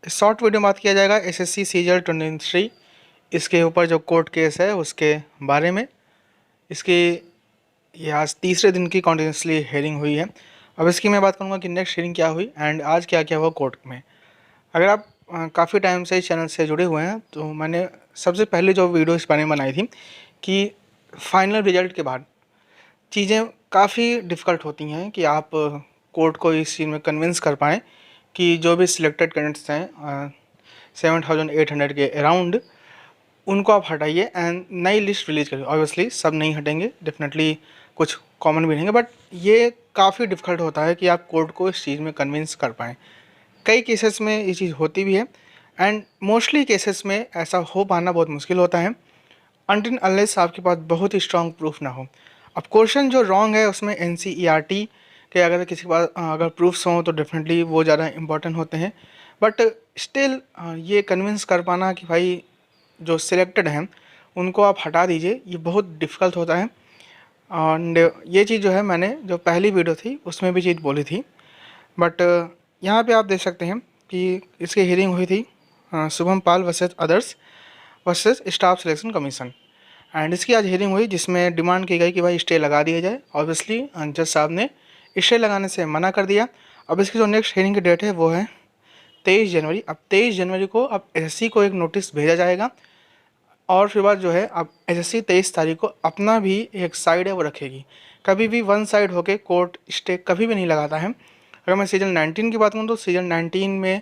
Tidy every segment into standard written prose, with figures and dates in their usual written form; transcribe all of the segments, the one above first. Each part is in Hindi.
शॉर्ट वीडियो में बात किया जाएगा एसएससी सीजीएल 23 इसके ऊपर जो कोर्ट केस है उसके बारे में। इसकी ये आज तीसरे दिन की कॉन्टिन्यूसली हेयरिंग हुई है। अब इसकी मैं बात करूँगा कि नेक्स्ट हेयरिंग क्या हुई एंड आज क्या क्या हुआ कोर्ट में। अगर आप काफ़ी टाइम से इस चैनल से जुड़े हुए हैं तो मैंने सबसे पहले जो वीडियो इस बारे में बनाई थी कि फाइनल रिजल्ट के बाद चीज़ें काफ़ी डिफ़िकल्ट होती हैं कि आप कोर्ट को इस चीज़ में कन्विंस कर पाएँ कि जो भी सिलेक्टेड कैंडिडेट्स हैं 7,800 के अराउंड उनको आप हटाइए एंड नई लिस्ट रिलीज़ करिए। ऑब्वियसली सब नहीं हटेंगे, डेफिनेटली कुछ कॉमन भी रहेंगे, बट ये काफ़ी डिफ़िकल्ट होता है कि आप कोर्ट को इस चीज़ में कन्विंस कर पाएँ। कई केसेस में ये चीज़ होती भी है एंड मोस्टली केसेस में ऐसा हो पाना बहुत मुश्किल होता है अनटिल अनलेस आपके पास बहुत ही स्ट्रॉन्ग प्रूफ ना हो। अब क्वेश्चन जो रॉन्ग है उसमें एनसीईआरटी के अगर किसी के पास अगर प्रूफ्स हों तो डेफिनेटली वो ज़्यादा इंपॉर्टेंट होते हैं, बट स्टिल ये कन्विंस कर पाना कि भाई जो सिलेक्टेड हैं उनको आप हटा दीजिए, ये बहुत डिफ़िकल्ट होता है। एंड ये चीज़ जो है मैंने जो पहली वीडियो थी उसमें भी चीज़ बोली थी, बट यहाँ पे आप देख सकते हैं कि इसकी हियरिंग हुई थी Shubham Pal versus others versus staff selection commission and इसकी आज हियरिंग हुई जिसमें डिमांड की गई कि भाई स्टे लगा दिया जाए। ऑब्वियसली जज साहब ने स्टे लगाने से मना कर दिया। अब इसकी जो नेक्स्ट हियरिंग की डेट है वो है 23 जनवरी। अब 23 जनवरी को अब एसएससी को एक नोटिस भेजा जाएगा और फिर बाद जो है अब एसएससी 23 तारीख को अपना भी एक साइड है वो रखेगी। कभी भी वन साइड होके कोर्ट स्टे कभी भी नहीं लगाता है। अगर मैं सीजन 19 की बात करूँ तो सीजन 19 में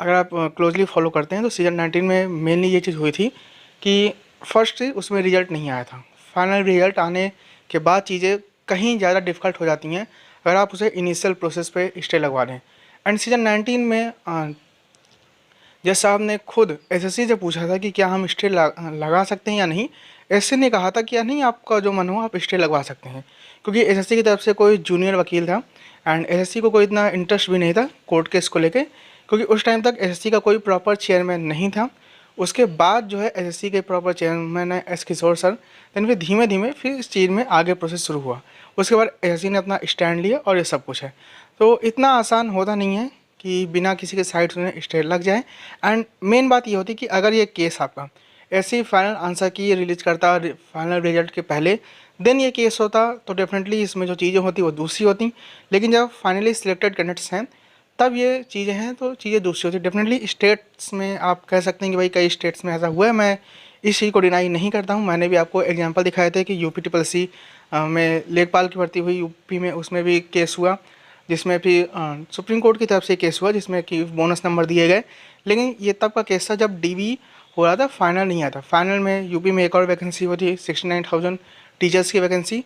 अगर आप क्लोजली फॉलो करते हैं तो सीजन 19 में मेनली ये चीज़ हुई थी कि फर्स्ट उसमें रिजल्ट नहीं आया था। फाइनल रिजल्ट आने के बाद चीज़ें कहीं ज़्यादा डिफ़िकल्ट हो जाती हैं अगर आप उसे इनिशियल प्रोसेस पे स्टे लगवा दें। एंड सीजन 19 में जज साहब ने खुद एसएससी से पूछा था कि क्या हम स्टे लगा सकते हैं या नहीं। एसएससी ने कहा था कि या नहीं, आपका जो मन हो आप स्टे लगवा सकते हैं, क्योंकि एसएससी की तरफ से कोई जूनियर वकील था एंड एसएससी को कोई इतना इंटरेस्ट भी नहीं था कोर्ट केस को लेके, क्योंकि उस टाइम तक एसएससी का कोई प्रॉपर चेयरमैन नहीं था। उसके बाद जो है एसएससी के प्रॉपर चेयरमैन है एस किशोर सर। देन फिर धीमे धीमे फिर इस चीज़ में आगे प्रोसेस शुरू हुआ। उसके बाद एसएससी ने अपना स्टैंड लिया और ये सब कुछ है। तो इतना आसान होता नहीं है कि बिना किसी के साइड से स्टे लग जाए। एंड मेन बात ये होती कि अगर ये केस आपका ऐसे ही फाइनल आंसर की रिलीज करता फाइनल रिजल्ट के पहले, देन ये केस होता तो डेफिनेटली इसमें जो चीज़ें होती वो दूसरी होती। लेकिन जब फाइनली सिलेक्टेड कैंडिडेट्स हैं तब ये चीज़ें हैं तो चीज़ें दूसरी होती। डेफिनेटली स्टेट्स में आप कह सकते हैं कि भाई कई स्टेट्स में ऐसा हुआ है, मैं इस चीज़ को डिनाई नहीं करता हूँ। मैंने भी आपको एग्जांपल दिखाए थे कि यूपी ट्रिपल सी में लेखपाल की भर्ती हुई यूपी में, उसमें भी केस हुआ जिसमें फिर सुप्रीम कोर्ट की तरफ से केस हुआ जिसमें कि बोनस नंबर दिए गए। लेकिन ये तब का केस था जब डीवी हो रहा था, फाइनल नहीं आया था। फाइनल में यूपी में एक और वैकेंसी हुई थी 69,000 टीचर्स की वैकेंसी।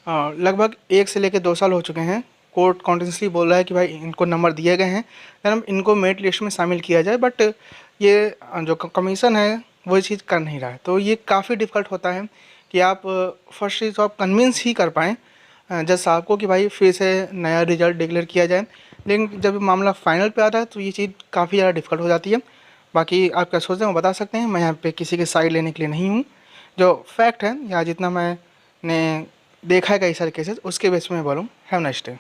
लगभग 1 से लेकर 2 साल हो चुके हैं। कोर्ट कॉन्टिन्यूसली बोल रहा है कि भाई इनको नंबर दिए गए हैं, देन हम इनको मेरिट लिस्ट में शामिल किया जाए, बट ये जो कमीशन है वो चीज़ कर नहीं रहा है। तो ये काफ़ी डिफ़िकल्ट होता है कि आप फर्स्ट चीज़ तो आप कन्विंस ही कर पाएँ जज साहब को कि भाई फिर से नया रिजल्ट डिक्लेयर किया जाए। लेकिन जब मामला फाइनल पे आता है तो ये चीज़ काफ़ी ज़्यादा डिफ़िकल्ट हो जाती है। बाकी आप क्या सोचते हैं वो बता सकते हैं। मैं यहाँ पे किसी के साइड लेने के लिए नहीं हूँ। जो फैक्ट है या जितना मैंने देखा है कई सारे केसेस उसके बेस पे मैं बोलूँ। Have nice day.